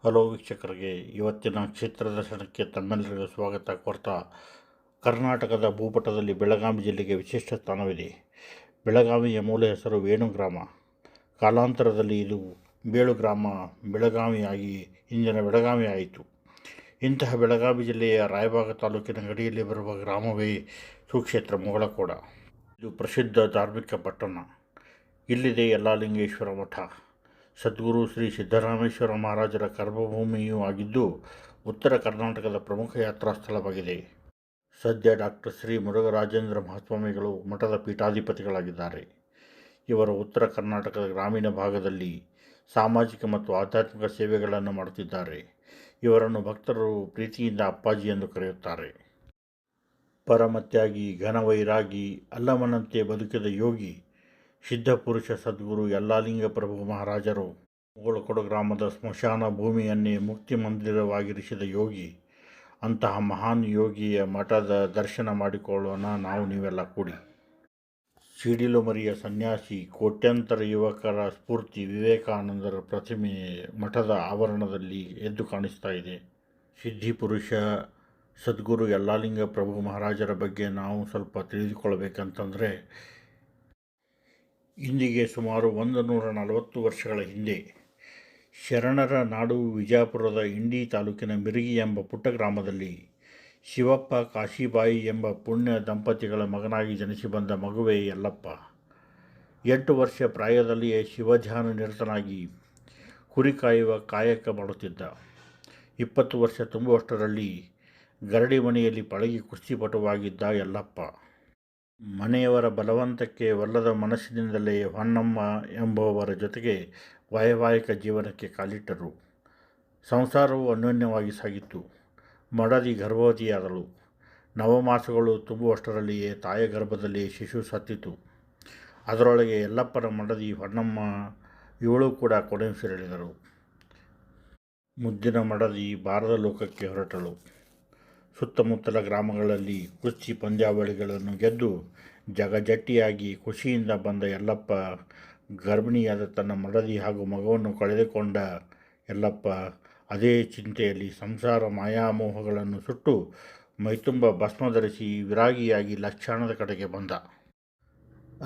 Hello ವೀಕ್ಷಕರಿಗೆ, ಇವತ್ತಿನ ಕ್ಷೇತ್ರ ದರ್ಶನಕ್ಕೆ ತಮ್ಮೆಲ್ಲರಿಗೂ ಸ್ವಾಗತ ಕೋರ್ತಾ, ಕರ್ನಾಟಕದ ಭೂಪಟದಲ್ಲಿ ಬೆಳಗಾವಿ ಜಿಲ್ಲೆಗೆ ವಿಶಿಷ್ಟ ಸ್ಥಾನವಿದೆ. ಬೆಳಗಾವಿಯ ಮೂಲ ಹೆಸರು ವೇಣು ಗ್ರಾಮ. ಕಾಲಾಂತರದಲ್ಲಿ ಇದು ಬೇಳು ಗ್ರಾಮ ಬೆಳಗಾವಿಯಾಗಿ ಇಂದಿನ ಬೆಳಗಾವಿ ಆಯಿತು. ಇಂತಹ ಬೆಳಗಾವಿ ಜಿಲ್ಲೆಯ ರಾಯಬಾಗ ತಾಲೂಕಿನ ಗಡಿಯಲ್ಲಿ ಬರುವ ಗ್ರಾಮವೇ ಸುಕ್ಷೇತ್ರ ಮುಗಳಖೋಡ. ಇದು ಪ್ರಸಿದ್ಧ ಧಾರ್ಮಿಕ ಪಟ್ಟಣ. ಇಲ್ಲಿದೆ ಯಲ್ಲಾಲಿಂಗೇಶ್ವರ ಮಠ. ಸದ್ಗುರು ಶ್ರೀ ಸಿದ್ದರಾಮೇಶ್ವರ ಮಹಾರಾಜರ ಕರ್ಮಭೂಮಿಯೂ ಆಗಿದ್ದು ಉತ್ತರ ಕರ್ನಾಟಕದ ಪ್ರಮುಖ ಯಾತ್ರಾ ಸ್ಥಳವಾಗಿದೆ. ಸದ್ಯ ಡಾಕ್ಟರ್ ಶ್ರೀ ಮುರುಘರಾಜೇಂದ್ರ ಮಹಾಸ್ವಾಮಿಗಳು ಮಠದ ಪೀಠಾಧಿಪತಿಗಳಾಗಿದ್ದಾರೆ. ಇವರು ಉತ್ತರ ಕರ್ನಾಟಕದ ಗ್ರಾಮೀಣ ಭಾಗದಲ್ಲಿ ಸಾಮಾಜಿಕ ಮತ್ತು ಆಧ್ಯಾತ್ಮಿಕ ಸೇವೆಗಳನ್ನು ಮಾಡುತ್ತಿದ್ದಾರೆ. ಇವರನ್ನು ಭಕ್ತರು ಪ್ರೀತಿಯಿಂದ ಅಪ್ಪಾಜಿ ಎಂದು ಕರೆಯುತ್ತಾರೆ. ಪರಮತ್ಯಾಗಿ, ಘನವೈರಾಗಿ, ಅಲ್ಲಮನಂತೆ ಬದುಕಿದ ಯೋಗಿ, ಸಿದ್ಧಪುರುಷ ಸದ್ಗುರು ಯಲ್ಲಾಲಿಂಗ ಪ್ರಭು ಮಹಾರಾಜರು ಮುಗಳಖೋಡ ಗ್ರಾಮದ ಸ್ಮಶಾನ ಭೂಮಿಯನ್ನೇ ಮುಕ್ತಿ ಮಂದಿರವಾಗಿರಿಸಿದ ಯೋಗಿ. ಅಂತಹ ಮಹಾನ್ ಯೋಗಿಯ ಮಠದ ದರ್ಶನ ಮಾಡಿಕೊಳ್ಳೋಣ ನಾವು ನೀವೆಲ್ಲ ಕೂಡಿ. ಸಿಡಿಲು ಮರಿಯ ಸನ್ಯಾಸಿ, ಕೋಟ್ಯಂತರ ಯುವಕರ ಸ್ಫೂರ್ತಿ ವಿವೇಕಾನಂದರ ಪ್ರತಿಮೆ ಮಠದ ಆವರಣದಲ್ಲಿ ಎದ್ದು ಕಾಣಿಸ್ತಾ ಇದೆ. ಸಿದ್ಧಿಪುರುಷ ಸದ್ಗುರು ಯಲ್ಲಾಲಿಂಗ ಪ್ರಭು ಮಹಾರಾಜರ ಬಗ್ಗೆ ನಾವು ಸ್ವಲ್ಪ ತಿಳಿದುಕೊಳ್ಳಬೇಕಂತಂದರೆ, ಇಂದಿಗೆ ಸುಮಾರು 140 ವರ್ಷಗಳ ಹಿಂದೆ ಶರಣರ ನಾಡು ವಿಜಯಪುರದ ಇಂಡಿ ತಾಲೂಕಿನ ಮಿರಗಿ ಎಂಬ ಪುಟ್ಟ ಗ್ರಾಮದಲ್ಲಿ ಶಿವಪ್ಪ ಕಾಶಿಬಾಯಿ ಎಂಬ ಪುಣ್ಯ ದಂಪತಿಗಳ ಮಗನಾಗಿ ಜನಿಸಿ ಬಂದ ಮಗುವೇ ಯಲ್ಲಪ್ಪ. 8 ವರ್ಷ ಪ್ರಾಯದಲ್ಲಿಯೇ ಶಿವಧ್ಯಾನ ನಿರತನಾಗಿ ಕುರಿ ಕಾಯುವ ಕಾಯಕ ಮಾಡುತ್ತಿದ್ದ. 20 ವರ್ಷ ತುಂಬುವಷ್ಟರಲ್ಲಿ ಗರಡಿ ಮನೆಯಲ್ಲಿ ಪಳಗಿ ಕುಸ್ತಿಪಟುವಾಗಿದ್ದ ಯಲ್ಲಪ್ಪ. ಮನೆಯವರ ಬಲವಂತಕ್ಕೆ ಒಲ್ಲದ ಮನಸ್ಸಿನಿಂದಲೇ ಹೊನ್ನಮ್ಮ ಎಂಬುವವರ ಜೊತೆಗೆ ವೈವಾಹಿಕ ಜೀವನಕ್ಕೆ ಕಾಲಿಟ್ಟರು. ಸಂಸಾರವು ಅನ್ಯೋನ್ಯವಾಗಿ ಸಾಗಿತ್ತು. ಮಡದಿ ಗರ್ಭವತಿಯಾದಳು. 9 ಮಾಸಗಳು ತುಂಬುವಷ್ಟರಲ್ಲಿಯೇ ತಾಯ ಗರ್ಭದಲ್ಲಿ ಶಿಶು ಸತ್ತಿತು. ಅದರೊಳಗೆ ಯಲ್ಲಪ್ಪನ ಮಡದಿ ಹೊನ್ನಮ್ಮ, ಇವಳು ಕೂಡ ಕೊನೆಯುಸಿರೆಳೆದಳು. ಮುದ್ದಿನ ಮಡದಿ ಬಾರದ ಲೋಕಕ್ಕೆ ಹೊರಟಳು. ಸುತ್ತಮುತ್ತಲ ಗ್ರಾಮಗಳಲ್ಲಿ ಕುಸ್ತಿ ಪಂದ್ಯಾವಳಿಗಳನ್ನು ಗೆದ್ದು ಜಗಜಟ್ಟಿಯಾಗಿ ಖುಷಿಯಿಂದ ಬಂದ ಯಲ್ಲಪ್ಪ, ಗರ್ಭಿಣಿಯಾದ ತನ್ನ ಮಡದಿ ಹಾಗೂ ಮಗುವನ್ನು ಕಳೆದುಕೊಂಡ ಯಲ್ಲಪ್ಪ ಅದೇ ಚಿಂತೆಯಲ್ಲಿ ಸಂಸಾರ ಮಾಯಾಮೋಹಗಳನ್ನು ಸುಟ್ಟು ಮೈತುಂಬ ಭಸ್ಮ ಧರಿಸಿ ವಿರಾಗಿಯಾಗಿ ಲಕ್ಷಾಣದ ಕಡೆಗೆ ಬಂದ.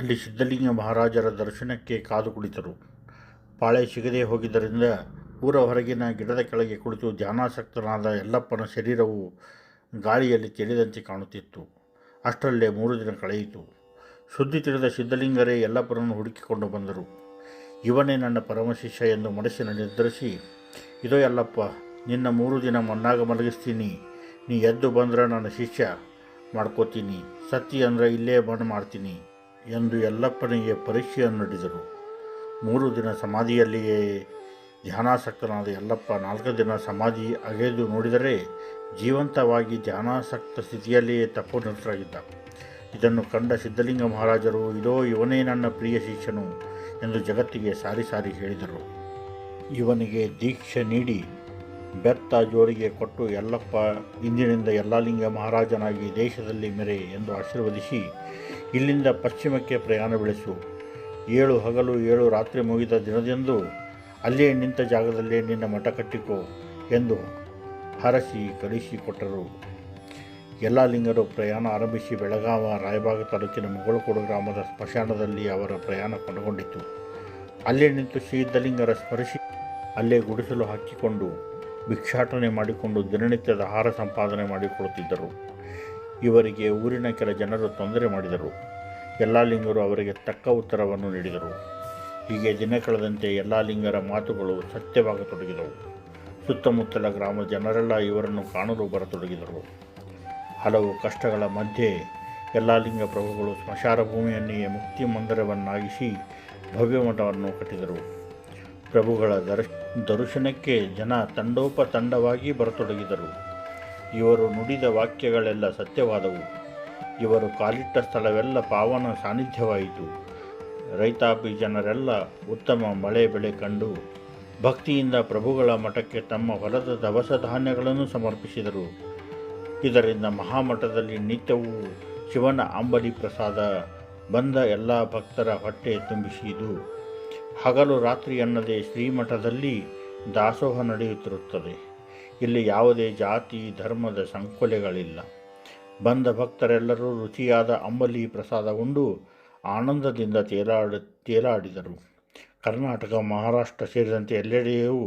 ಅಲ್ಲಿ ಸಿದ್ಧಲಿಂಗ ಮಹಾರಾಜರ ದರ್ಶನಕ್ಕೆ ಕಾದು ಕುಳಿತರು. ಪಾಳೆ ಸಿಗದೆ ಹೋಗಿದ್ದರಿಂದ ಊರ ಹೊರಗಿನ ಗಿಡದ ಕೆಳಗೆ ಕುಳಿತು ಧ್ಯಾನಾಸಕ್ತನಾದ ಯಲ್ಲಪ್ಪನ ಶರೀರವು ಗಾಳಿಯಲ್ಲಿ ತೇಲಿದಂತೆ ಕಾಣುತ್ತಿತ್ತು. ಅಷ್ಟರಲ್ಲೇ 3 ದಿನ ಕಳೆಯಿತು. ಸುದ್ದಿ ತಿಳಿದ ಸಿದ್ಧಲಿಂಗರೇ ಯಲ್ಲಪ್ಪನನ್ನು ಹುಡುಕಿಕೊಂಡು ಬಂದರು. ಇವನೇ ನನ್ನ ಪರಮಶಿಷ್ಯ ಎಂದು ಮನಸ್ಸಿನ ನಿರ್ಧರಿಸಿ, ಇದೋ ಯಲ್ಲಪ್ಪ, ನಿನ್ನ 3 ದಿನ ಮಣ್ಣಾಗ ಮಲಗಿಸ್ತೀನಿ. ನೀ ಎದ್ದು ಬಂದ್ರೆ ನನ್ನ ಶಿಷ್ಯ ಮಾಡ್ಕೋತೀನಿ, ಸತ್ತಿ ಅಂದರೆ ಇಲ್ಲೇ ಮಣ್ಣು ಮಾಡ್ತೀನಿ ಎಂದು ಯಲ್ಲಪ್ಪನಿಗೆ ಪರೀಕ್ಷೆಯನ್ನು ನಡೆದರು. 3 ದಿನ ಸಮಾಧಿಯಲ್ಲಿಯೇ ಧ್ಯಾನಾಸಕ್ತನಾದ ಯಲ್ಲಪ್ಪ 4 ದಿನ ಸಮಾಧಿ ಅಗೆದು ನೋಡಿದರೆ ಜೀವಂತವಾಗಿ ಧ್ಯಾನಾಸಕ್ತ ಸ್ಥಿತಿಯಲ್ಲಿಯೇ ತಪೋನಿರತರಾಗಿದ್ದ. ಇದನ್ನು ಕಂಡ ಸಿದ್ಧಲಿಂಗ ಮಹಾರಾಜರು, ಇದೋ ಇವನೇ ನನ್ನ ಪ್ರಿಯ ಶಿಷ್ಯನು ಎಂದು ಜಗತ್ತಿಗೆ ಸಾರಿ ಸಾರಿ ಹೇಳಿದರು. ಇವನಿಗೆ ದೀಕ್ಷೆ ನೀಡಿ ಬೆತ್ತ ಜೋರಿಗೆ ಕೊಟ್ಟು, ಯಲ್ಲಪ್ಪ ಇಂದಿನಿಂದ ಯಲ್ಲಾಲಿಂಗ ಮಹಾರಾಜನಾಗಿ ದೇಶದಲ್ಲಿ ಮೆರೆ ಎಂದು ಆಶೀರ್ವದಿಸಿ, ಇಲ್ಲಿಂದ ಪಶ್ಚಿಮಕ್ಕೆ ಪ್ರಯಾಣ ಬೆಳೆಸು. 7 ಹಗಲು 7 ರಾತ್ರಿ ಮುಗಿದ ದಿನದಂದು ಅಲ್ಲೇ ನಿಂತ ಜಾಗದಲ್ಲೇ ನಿನ್ನ ಮಠ ಕಟ್ಟಿಕೋ ಎಂದು ಹರಸಿ ಕಳಿಸಿಕೊಟ್ಟರು. ಯಲ್ಲಾಲಿಂಗರು ಪ್ರಯಾಣ ಆರಂಭಿಸಿ ಬೆಳಗಾವಿ ರಾಯಬಾಗ ತಾಲೂಕಿನ ಮುಗಳಖೋಡ ಗ್ರಾಮದ ಸ್ಮಶಾನದಲ್ಲಿ ಅವರ ಪ್ರಯಾಣ ಕೊನೆಗೊಂಡಿತು. ಅಲ್ಲೇ ನಿಂತು ಸಿದ್ಧಲಿಂಗರ ಸ್ಮರಿಸಿ ಅಲ್ಲೇ ಗುಡಿಸಲು ಹಾಕಿಕೊಂಡು ಭಿಕ್ಷಾಟನೆ ಮಾಡಿಕೊಂಡು ದಿನನಿತ್ಯದ ಆಹಾರ ಸಂಪಾದನೆ ಮಾಡಿಕೊಳ್ಳುತ್ತಿದ್ದರು. ಇವರಿಗೆ ಊರಿನ ಕೆಲ ಜನರು ತೊಂದರೆ ಮಾಡಿದರು. ಯಲ್ಲಾಲಿಂಗರು ಅವರಿಗೆ ತಕ್ಕ ಉತ್ತರವನ್ನು ನೀಡಿದರು. ಹೀಗೆ ದಿನ ಕಳೆದಂತೆ ಯಲ್ಲಾಲಿಂಗರ ಮಾತುಗಳು ಸತ್ಯವಾಗತೊಡಗಿದವು. ಸುತ್ತಮುತ್ತಲ ಗ್ರಾಮದ ಜನರೆಲ್ಲ ಇವರನ್ನು ಕಾಣಲು ಬರತೊಡಗಿದರು. ಹಲವು ಕಷ್ಟಗಳ ಮಧ್ಯೆ ಯಲ್ಲಾಲಿಂಗ ಪ್ರಭುಗಳು ಸ್ಮಶಾನ ಭೂಮಿಯನ್ನೇ ಮುಕ್ತಿ ಮಂದಿರವನ್ನಾಗಿಸಿ ಭವ್ಯ ಮಠವನ್ನು ಕಟ್ಟಿದರು. ಪ್ರಭುಗಳ ದರ್ಶನಕ್ಕೆ ಜನ ತಂಡೋಪತಂಡವಾಗಿ ಬರತೊಡಗಿದರು. ಇವರು ನುಡಿದ ವಾಕ್ಯಗಳೆಲ್ಲ ಸತ್ಯವಾದವು. ಇವರು ಕಾಲಿಟ್ಟ ಸ್ಥಳವೆಲ್ಲ ಪಾವನ ಸಾನ್ನಿಧ್ಯವಾಯಿತು. ರೈತಾಪಿ ಜನರೆಲ್ಲ ಉತ್ತಮ ಮಳೆ ಬೆಳೆ ಕಂಡು ಭಕ್ತಿಯಿಂದ ಪ್ರಭುಗಳ ಮಠಕ್ಕೆ ತಮ್ಮ ಹೊಲದ ದವಸ ಧಾನ್ಯಗಳನ್ನು ಸಮರ್ಪಿಸಿದರು. ಇದರಿಂದ ಮಹಾಮಠದಲ್ಲಿ ನಿತ್ಯವೂ ಶಿವನ ಅಂಬಲಿ ಪ್ರಸಾದ ಬಂದ ಎಲ್ಲ ಭಕ್ತರ ಹೊಟ್ಟೆ ತುಂಬಿಸಿದು. ಹಗಲು ರಾತ್ರಿ ಎನ್ನದೆ ಶ್ರೀಮಠದಲ್ಲಿ ದಾಸೋಹ ನಡೆಯುತ್ತಿರುತ್ತದೆ. ಇಲ್ಲಿ ಯಾವುದೇ ಜಾತಿ ಧರ್ಮದ ಸಂಕೋಲೆಗಳಿಲ್ಲ. ಬಂದ ಭಕ್ತರೆಲ್ಲರೂ ರುಚಿಯಾದ ಅಂಬಲಿ ಪ್ರಸಾದ ಉಂಡು ಆನಂದದಿಂದ ತೇಲಾಡಿದರು. ಕರ್ನಾಟಕ, ಮಹಾರಾಷ್ಟ್ರ ಸೇರಿದಂತೆ ಎಲ್ಲೆಡೆಯೂ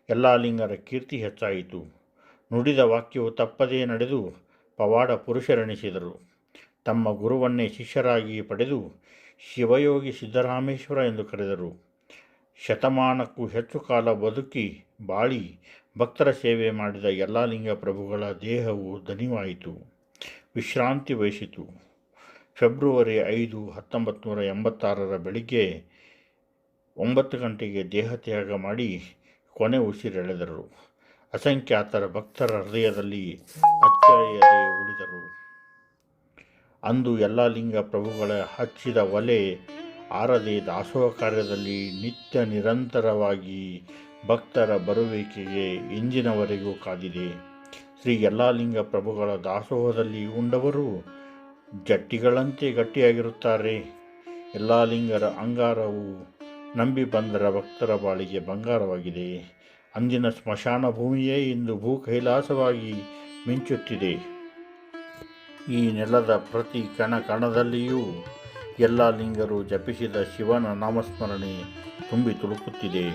ಯಲ್ಲಾಲಿಂಗರ ಕೀರ್ತಿ ಹೆಚ್ಚಾಯಿತು. ನುಡಿದ ವಾಕ್ಯವು ತಪ್ಪದೇ ನಡೆದು ಪವಾಡ ಪುರುಷರೆನಿಸಿದರು. ತಮ್ಮ ಗುರುವನ್ನೇ ಶಿಷ್ಯರಾಗಿ ಪಡೆದು ಶಿವಯೋಗಿ ಸಿದ್ದರಾಮೇಶ್ವರ ಎಂದು ಕರೆದರು. ಶತಮಾನಕ್ಕೂ ಹೆಚ್ಚು ಕಾಲ ಬದುಕಿ ಬಾಳಿ ಭಕ್ತರ ಸೇವೆ ಮಾಡಿದ ಯಲ್ಲಾಲಿಂಗ ಪ್ರಭುಗಳ ದೇಹವು ದಣಿವಾಯಿತು, ವಿಶ್ರಾಂತಿ ವಹಿಸಿತು. ಫೆಬ್ರವರಿ 5, 1986 ಬೆಳಿಗ್ಗೆ 9 ಗಂಟೆಗೆ ದೇಹತ್ಯಾಗ ಮಾಡಿ ಕೊನೆ ಉಸಿರೆಳೆದರು. ಅಸಂಖ್ಯಾತರ ಭಕ್ತರ ಹೃದಯದಲ್ಲಿ ಅಚ್ಚಳಿಯದೆ ಉಳಿದರು. ಅಂದು ಯಲ್ಲಾಲಿಂಗ ಪ್ರಭುಗಳ ಹಚ್ಚಿದ ಒಲೆ ಆರದೆ ದಾಸೋಹ ಕಾರ್ಯದಲ್ಲಿ ನಿತ್ಯ ನಿರಂತರವಾಗಿ ಭಕ್ತರ ಬರುವಿಕೆಗೆ ಇಂದಿನವರೆಗೂ ಕಾದಿದೆ. ಶ್ರೀ ಯಲ್ಲಾಲಿಂಗ ಪ್ರಭುಗಳ ದಾಸೋಹದಲ್ಲಿ ಉಂಡವರು ಜಟ್ಟಿಗಳಂತೆ ಗಟ್ಟಿಯಾಗಿರುತ್ತಾರೆ. ಯಲ್ಲಾಲಿಂಗರ ಅಂಗಾರವು ನಂಬಿ ಬಂದರ ಭಕ್ತರ ಬಾಳಿಗೆ ಬಂಗಾರವಾಗಿದೆ. ಅಂದಿನ ಸ್ಮಶಾನ ಭೂಮಿಯೇ ಇಂದು ಭೂ ಕೈಲಾಸವಾಗಿ ಮಿಂಚುತ್ತಿದೆ. ಈ ನೆಲದ ಪ್ರತಿ ಕಣ ಕಣದಲ್ಲಿಯೂ ಯಲ್ಲಾಲಿಂಗರು ಜಪಿಸಿದ ಶಿವನ ನಾಮಸ್ಮರಣೆ ತುಂಬಿ ತುಳುಕುತ್ತಿದೆ.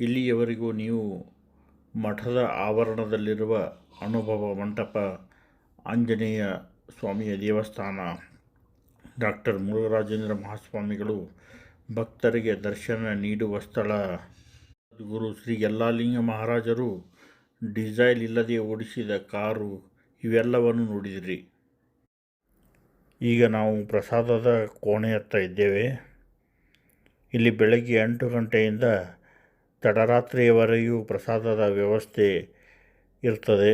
ಇಲ್ಲಿಯವರೆಗೂ ನೀವು ಮಠದ ಆವರಣದಲ್ಲಿರುವ ಅನುಭವ ಮಂಟಪ, ಆಂಜನೇಯ ಸ್ವಾಮಿಯ ದೇವಸ್ಥಾನ, ಡಾಕ್ಟರ್ ಮುರುಘರಾಜೇಂದ್ರ ಮಹಾಸ್ವಾಮಿಗಳು ಭಕ್ತರಿಗೆ ದರ್ಶನ ನೀಡುವ ಸ್ಥಳ, ಗುರು ಶ್ರೀ ಯಲ್ಲಾಲಿಂಗ ಮಹಾರಾಜರು ಡೀಸೆಲ್ ಇಲ್ಲದೆ ಓಡಿಸಿದ ಕಾರು ಇವೆಲ್ಲವನ್ನು ನೋಡಿದಿರಿ. ಈಗ ನಾವು ಪ್ರಸಾದದ ಕೋಣೆಯತ್ತ ಇದ್ದೇವೆ. ಇಲ್ಲಿ ಬೆಳಗ್ಗೆ 8 ಗಂಟೆಯಿಂದ ತಡರಾತ್ರಿಯವರೆಗೂ ಪ್ರಸಾದದ ವ್ಯವಸ್ಥೆ ಇರ್ತದೆ.